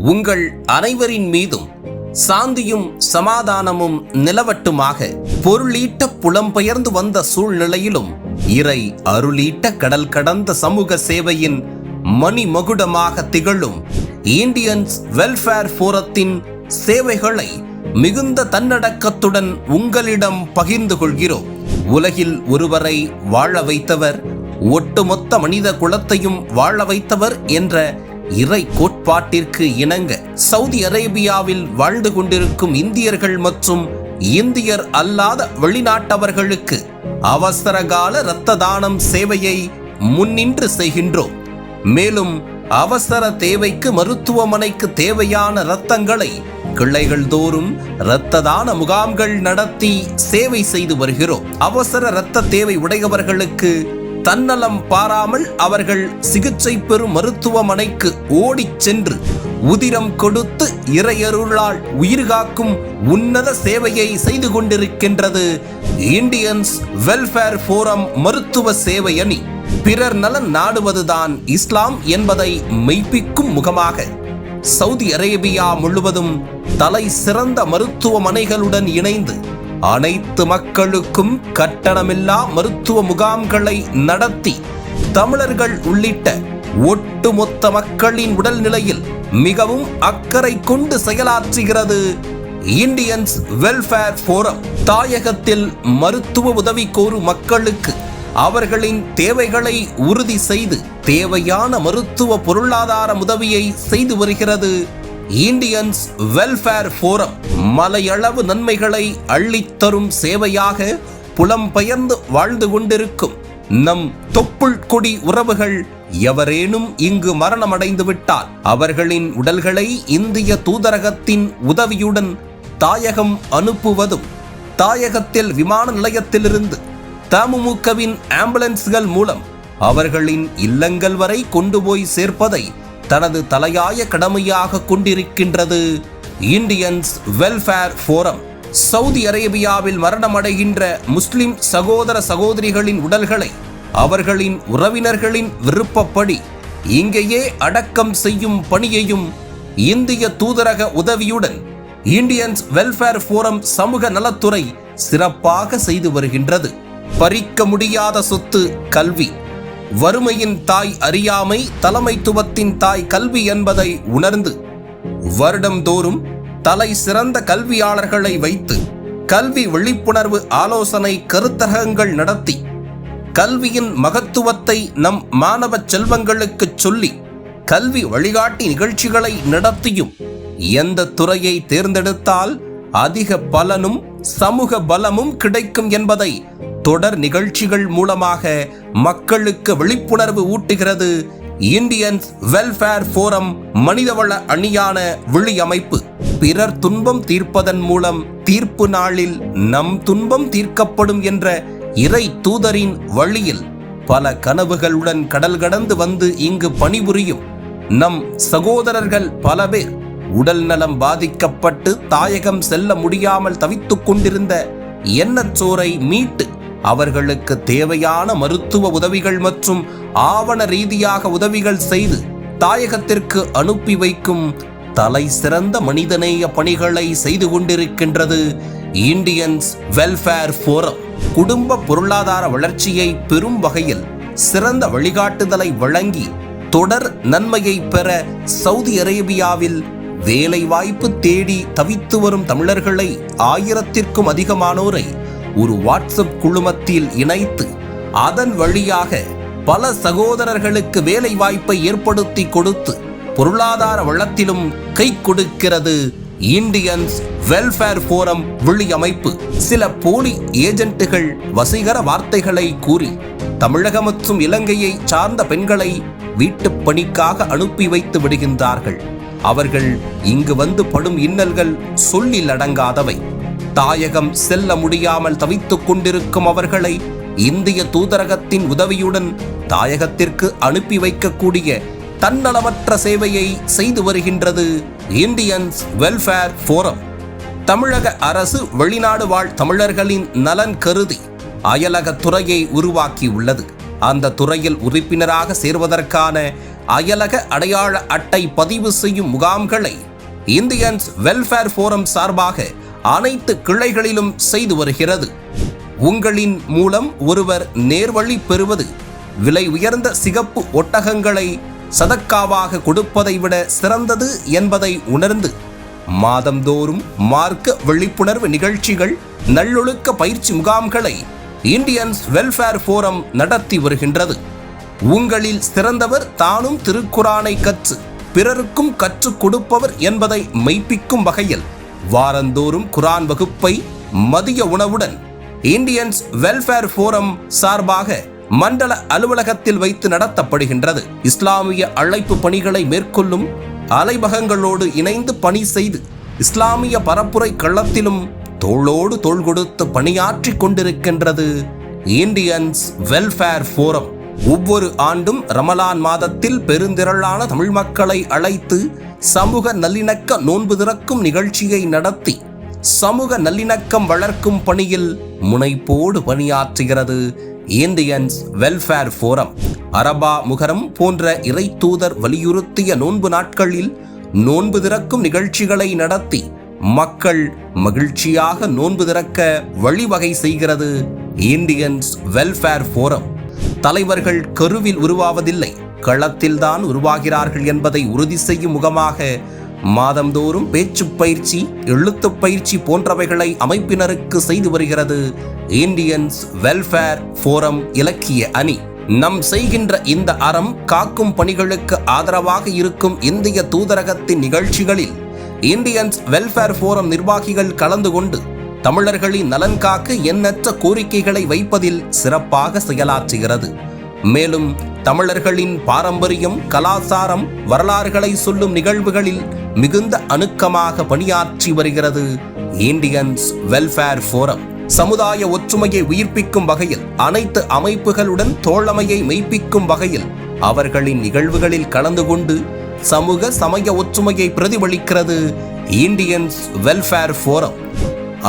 உங்கள் அனைவரின் மீதும் சாந்தியும் சமாதானமும் நிலவட்டுமாக. பொருளீட்ட புலம்பெயர்ந்து வந்த சூழ்நிலையிலும் இறை அருளீட்ட கடல் கடந்த சமூக சேவையின் மணிமகுடமாக திகழும் இந்தியன்ஸ் வெல்ஃபேர் ஃபோரத்தின் சேவைகளை மிகுந்த தன்னடக்கத்துடன் உங்களிடம் பகிர்ந்து கொள்கிறோம். உலகில் ஒருவரை வாழ வைத்தவர், ஒட்டுமொத்த மனித குலத்தையும் வாழ வைத்தவர் என்ற இறை கோட்பாட்டிற்கு இணங்க சவுதி அரேபியாவில் வாழ்ந்து கொண்டிருக்கும் இந்தியர்கள் மற்றும் இந்தியர் அல்லாத வெளிநாட்டவர்களுக்கு அவசரகால இரத்த தானம் சேவையை முன்னின்று செய்கின்றோம். மேலும் அவசர தேவைக்கு மருத்துவமனைக்கு தேவையான இரத்தங்களை கிளைகள் தோறும் இரத்த தான முகாம்கள் நடத்தி சேவை செய்து வருகிறோம். அவசர இரத்த தேவை உடையவர்களுக்கு தன்னலம் பாராமல் அவர்கள் சிகிச்சை பெறும் மருத்துவமனைக்கு ஓடிச் சென்று உதிரம் கொடுத்து இறையருளால் உயிர்காக்கும் உன்னத சேவையை செய்து கொண்டிருக்கின்றது இந்தியன்ஸ் வெல்ஃபேர் ஃபோரம் மருத்துவ சேவை அணி. பிறர் நலன் நாடுவதுதான் இஸ்லாம் என்பதை மெய்ப்பிக்கும் முகமாக சவுதி அரேபியா முழுவதும் தலை சிறந்த மருத்துவமனைகளுடன் இணைந்து அனைத்து மக்களுக்கும் கட்டணமில்லா மருத்துவ முகாம்களை நடத்தி தமிழர்கள் உள்ளிட்ட ஒட்டுமொத்த மக்களின் உடல்நிலையில் மிகவும் அக்கறை கொண்டு செயலாற்றுகிறது இந்தியன்ஸ் வெல்ஃபேர் ஃபோரம். தாயகத்தில் மருத்துவ உதவி கோரும் மக்களுக்கு அவர்களின் தேவைகளை உறுதி செய்து தேவையான மருத்துவ பொருளாதார உதவியை செய்து வருகிறது இந்தியன்ஸ் வெல்ஃபேர் ஃபோரம். மலையளவு நன்மைகளை அள்ளித்தரும் சேவையாக புலம்பெயர்ந்து வாழ்ந்து கொண்டிருக்கும் நம் தொப்புள் கொடி உறவுகள் எவரேனும் இங்கு மரணமடைந்து விட்டால் அவர்களின் உடல்களை இந்திய தூதரகத்தின் உதவியுடன் தாயகம் அனுப்புவதும், தாயகத்தில் விமான நிலையத்திலிருந்து தமுமுகவின் ஆம்புலன்ஸ்கள் மூலம் அவர்களின் இல்லங்கள் வரை கொண்டு போய் சேர்ப்பதை தனது தலையாய கடமையாக கொண்டிருக்கின்றது இந்தியன்ஸ் வெல்ஃபேர் ஃபோரம். சவுதி அரேபியாவில் மரணமடைகின்ற முஸ்லிம் சகோதர சகோதரிகளின் உடல்களை அவர்களின் உறவினர்களின் விருப்பப்படி இங்கேயே அடக்கம் செய்யும் பணியையும் இந்திய தூதரக உதவியுடன் இந்தியன்ஸ் வெல்ஃபேர் ஃபோரம் சமூக நலத்துறை சிறப்பாக செய்து வருகின்றது. பறிக்க முடியாத சொத்து கல்வி. வறுமையின் தாய் அறியாமை, தலைமைத்துவத்தின் தாய் கல்வி என்பதை உணர்ந்து வருடந்தோறும் தலை சிறந்த கல்வியாளர்களை வைத்து கல்வி விழிப்புணர்வு ஆலோசனை கருத்தரங்கங்கள் நடத்தி கல்வியின் மகத்துவத்தை நம் மாணவ செல்வங்களுக்கு சொல்லி கல்வி வழிகாட்டி நிகழ்ச்சிகளை நடத்தியும் எந்த துறையை தேர்ந்தெடுத்தால் அதிக பலனும் சமூக பலமும் கிடைக்கும் என்பதை தொடர் நிகழ்ச்சிகள் மூலமாக மக்களுக்கு விழிப்புணர்வு ஊட்டுகிறது இந்தியன்ஸ் வெல்ஃபேர் ஃபோரம் மனிதவள அணியான விழி அமைப்பு. பிறர் துன்பம் தீர்ப்பதன் மூலம் தீர்ப்பு நாளில் நம் துன்பம் தீர்க்கப்படும் என்ற இறை தூதரின் வழியில் பல கனவுகளுடன் கடல் கடந்து வந்து இங்கு பணிபுரியும் நம் சகோதரர்கள் பல பேர் உடல் நலம் பாதிக்கப்பட்டு தாயகம் செல்ல முடியாமல் தவித்துக் கொண்டிருந்த எண்ணச்சோரை மீட்டு அவர்களுக்கு தேவையான மருத்துவ உதவிகள் மற்றும் ஆவண ரீதியாக உதவிகள் செய்து தாயகத்திற்கு அனுப்பி வைக்கும் தலை சிறந்த மனிதநேய பணிகளை செய்து கொண்டிருக்கின்றது இந்தியன்ஸ் வெல்ஃபேர் ஃபோரம். குடும்ப பொருளாதார வளர்ச்சியை பெறும் வகையில் சிறந்த வழிகாட்டுதலை வழங்கி தொடர் நன்மையை பெற சவுதி அரேபியாவில் வேலை வாய்ப்பு தேடி தவித்து வரும் தமிழர்களை 1000த்திற்கும் அதிகமானோரை ஒரு வாட்ஸ்அப் குழுமத்தில் இணைத்து அதன் வழியாக பல சகோதரர்களுக்கு வேலை வாய்ப்பை ஏற்படுத்தி கொடுத்து பொருளாதார வளத்திலும் கை கொடுக்கிறது இந்தியன்ஸ் வெல்ஃபேர் ஃபோரம் விழி அமைப்பு. சில போலி ஏஜென்ட்டுகள் வசீகர வார்த்தைகளை கூறி தமிழகம் மற்றும் இலங்கையை சார்ந்த பெண்களை வீட்டுப் பணிக்காக அனுப்பி வைத்து விடுகின்றார்கள். அவர்கள் இங்கு வந்து படும் இன்னல்கள் சொல்லில் அடங்காதவை. தாயகம் செல்ல முடியாமல் தவித்துக் கொண்டிருக்கும் அவர்களை இந்திய தூதரகத்தின் உதவியுடன் தாயகத்திற்கு அனுப்பி வைக்கக்கூடிய தன்னலமற்ற சேவையை செய்து வருகின்றது இந்தியன்ஸ் வெல்ஃபேர் ஃபோரம். தமிழக அரசு வெளிநாடு வாழ் தமிழர்களின் நலன் கருதி அயலக துறையை உருவாக்கி உள்ளது. அந்த துறையில் உறுப்பினராக சேர்வதற்கான அயலக அடையாள அட்டை பதிவு செய்யும் முகாம்களை இந்தியன்ஸ் வெல்ஃபேர் ஃபோரம் சார்பாக அனைத்து கிளைகளிலும் செய்து வருகிறது. உங்களின் மூலம் ஒருவர் நேர்வழி பெறுவது விலை உயர்ந்த சிகப்பு ஒட்டகங்களை சதக்காவாக கொடுப்பதை விட சிறந்தது என்பதை உணர்ந்து மாதந்தோறும் மார்க்க விழிப்புணர்வு நிகழ்ச்சிகள், நல்லொழுக்க பயிற்சி முகாம்களை இந்தியன்ஸ் வெல்ஃபேர் ஃபோரம் நடத்தி வருகின்றது. உங்களில் சிறந்தவர் தானும் திருக்குரானை கற்று பிறருக்கும் கற்றுக் கொடுப்பவர் என்பதை மெய்ப்பிக்கும் வகையில் வாரந்தோறும் குரான் வகுப்பை மதிய உணவுடன் இந்தியன்ஸ் வெல்ஃபேர் ஃபோரம் சார்பாக மண்டல அலுவலகத்தில் வைத்து நடத்தப்படுகின்றது. இஸ்லாமிய அழைப்பு பணிகளை மேற்கொள்ளும் அலைமகங்களோடு இணைந்து பணி செய்து இஸ்லாமிய பரப்புரை களத்திலும் தோளோடு தோள் கொடுத்து பணியாற்றி கொண்டிருக்கின்றது இந்தியன்ஸ் வெல்ஃபேர் ஃபோரம். ஒவ்வொரு ஆண்டும் ரமலான் மாதத்தில் பெருந்திரளான தமிழ் மக்களை அழைத்து சமூக நல்லிணக்க நோன்பு திறக்கும் நிகழ்ச்சியை நடத்தி சமூக நல்லிணக்கம் வளர்க்கும் பணியில் முனைப்போடு பணியாற்றுகிறது இந்தியன்ஸ் வெல்ஃபேர் ஃபோரம். அரபா முகரம் போன்ற இறை தூதர் வலியுறுத்திய நோன்பு நாட்களில் நோன்பு திறக்கும் நிகழ்ச்சிகளை நடத்தி மக்கள் மகிழ்ச்சியாக நோன்பு திறக்க வழிவகை செய்கிறது இந்தியன்ஸ் வெல்ஃபேர் ஃபோரம். தலைவர்கள் கருவில் உருவாவதில்லை, களத்தில்தான் உருவாகிறார்கள் என்பதை உறுதி செய்யும் முகமாக மாதந்தோறும் பேச்சு பயிற்சி, எழுத்து பயிற்சி போன்றவைகளை அமைப்பினருக்கு செய்து வருகிறது இந்தியன்ஸ் வெல்ஃபேர் ஃபோரம் இலக்கிய அணி. நம் செய்கின்ற இந்த அறம் காக்கும் பணிகளுக்கு ஆதரவாக இருக்கும் இந்திய தூதரகத்தின் நிகழ்ச்சிகளில் இந்தியன்ஸ் வெல்ஃபேர் ஃபோரம் நிர்வாகிகள் கலந்து கொண்டு தமிழர்களின் நலன் காக்க எண்ணற்ற கோரிக்கைகளை வைப்பதில் சிறப்பாக செயலாற்றுகிறது. மேலும் தமிழர்களின் பாரம்பரியம், கலாச்சாரம், வரலாறுகளை சொல்லும் நிகழ்வுகளில் மிகுந்த அணுக்கமாக பணியாற்றி வருகிறது இந்தியன்ஸ் வெல்ஃபேர் ஃபோரம். சமுதாய ஒற்றுமையை உயிர்ப்பிக்கும் வகையில், அனைத்து அமைப்புகளுடன் தோழமையை மெய்ப்பிக்கும் வகையில் அவர்களின் நிகழ்வுகளில் கலந்து கொண்டு சமூக சமய ஒற்றுமையை பிரதிபலிக்கிறது இந்தியன்ஸ் வெல்ஃபேர் ஃபோரம்.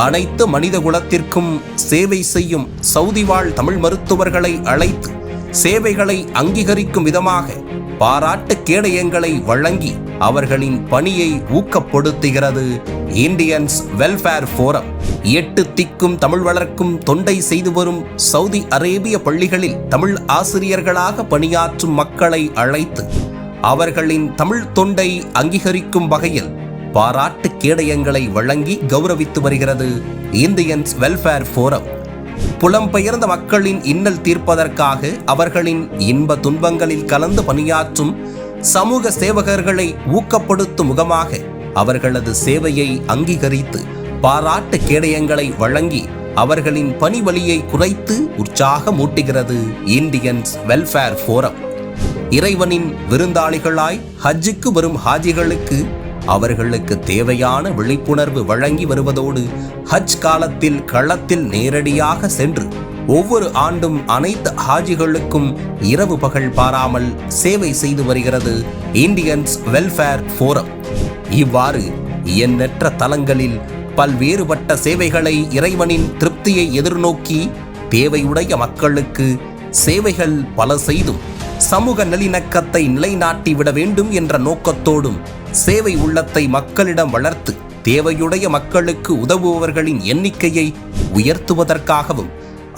அனைத்து மனித குலத்திற்கும் சேவை செய்யும் சவுதி வாழ் தமிழ் மருத்துவர்களை அழைத்து சேவைகளை அங்கீகரிக்கும் விதமாக பாராட்டு கேடயங்களை வழங்கி அவர்களின் பணியை ஊக்கப்படுத்துகிறது இந்தியன்ஸ் வெல்ஃபேர் ஃபோரம். 8 திக்கும் தமிழ் வளர்க்கும் தொண்டை செய்து வரும் சவுதி அரேபிய பள்ளிகளில் தமிழ் ஆசிரியர்களாக பணியாற்றும் மக்களை அழைத்து அவர்களின் தமிழ் தொண்டை அங்கீகரிக்கும் வகையில் பாராட்டு கேடயங்களை வழங்கி கௌரவித்து வருகிறது இந்தியன்ஸ் வெல்ஃபேர் ஃபோரம். புலம்பெயர்ந்த மக்களின் இன்னல் தீர்ப்பதற்காக அவர்களின் இன்ப துன்பங்களில் கலந்து பணியாற்றும் சமூக சேவகர்களை ஊக்கப்படுத்தும் முகமாக அவர்களது சேவையை அங்கீகரித்து பாராட்டு கேடயங்களை வழங்கி அவர்களின் பணி வலியை குறைத்து உற்சாகமூட்டுகிறது இந்தியன்ஸ் வெல்ஃபேர் ஃபோரம். இறைவனின் விருந்தாளிகளாய் ஹஜ்ஜுக்கு வரும் ஹாஜிகளுக்கு அவர்களுக்கு தேவையான விழிப்புணர்வு வழங்கி வருவதோடு ஹஜ் காலத்தில் களத்தில் நேரடியாக சென்று ஒவ்வொரு ஆண்டும் அனைத்து ஹாஜிகளுக்கும் இரவு பகல் பாராமல் சேவை செய்து வருகிறது இந்தியன்ஸ் வெல்ஃபேர் ஃபோரம். இவ்வாறு எண்ணற்ற தலங்களில் பல்வேறுபட்ட சேவைகளை இறைவனின் திருப்தியை எதிர்நோக்கி தேவையுடைய மக்களுக்கு சேவைகள் பல செய்தும் சமூக நல்லிணக்கத்தை நிலைநாட்டிவிட வேண்டும் என்ற நோக்கத்தோடும் சேவை உள்ளத்தை மக்களிடம் வளர்த்து தேவையுடைய மக்களுக்கு உதவுபவர்களின் எண்ணிக்கையை உயர்த்துவதற்காகவும்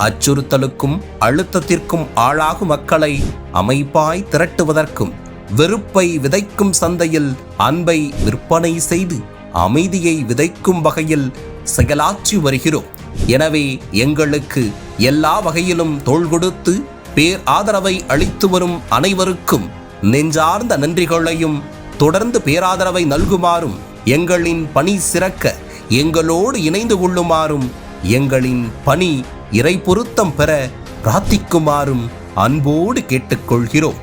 அச்சுறுத்தலுக்கும் அழுத்தத்திற்கும் ஆளாகும் மக்களை அமைப்பாய் திரட்டுவதற்கும் வெறுப்பை விதைக்கும் சந்தையில் அன்பை விற்பனை செய்து அமைதியை விதைக்கும் வகையில் செயலாற்றி வருகிறோம். எனவே எங்களுக்கு எல்லா வகையிலும் தோள் கொடுத்து பேர் ஆதரவை அளித்து வரும் அனைவருக்கும் நெஞ்சார்ந்த நன்றிகளையும் தொடர்ந்து பேராதரவை நல்குமாறும் எங்களின் பணி சிறக்க எங்களோடு இணைந்து கொள்ளுமாறும் எங்களின் பணி இறை பொருத்தம் பெற பிரார்த்திக்குமாறும் அன்போடு கேட்டுக்கொள்கிறோம்.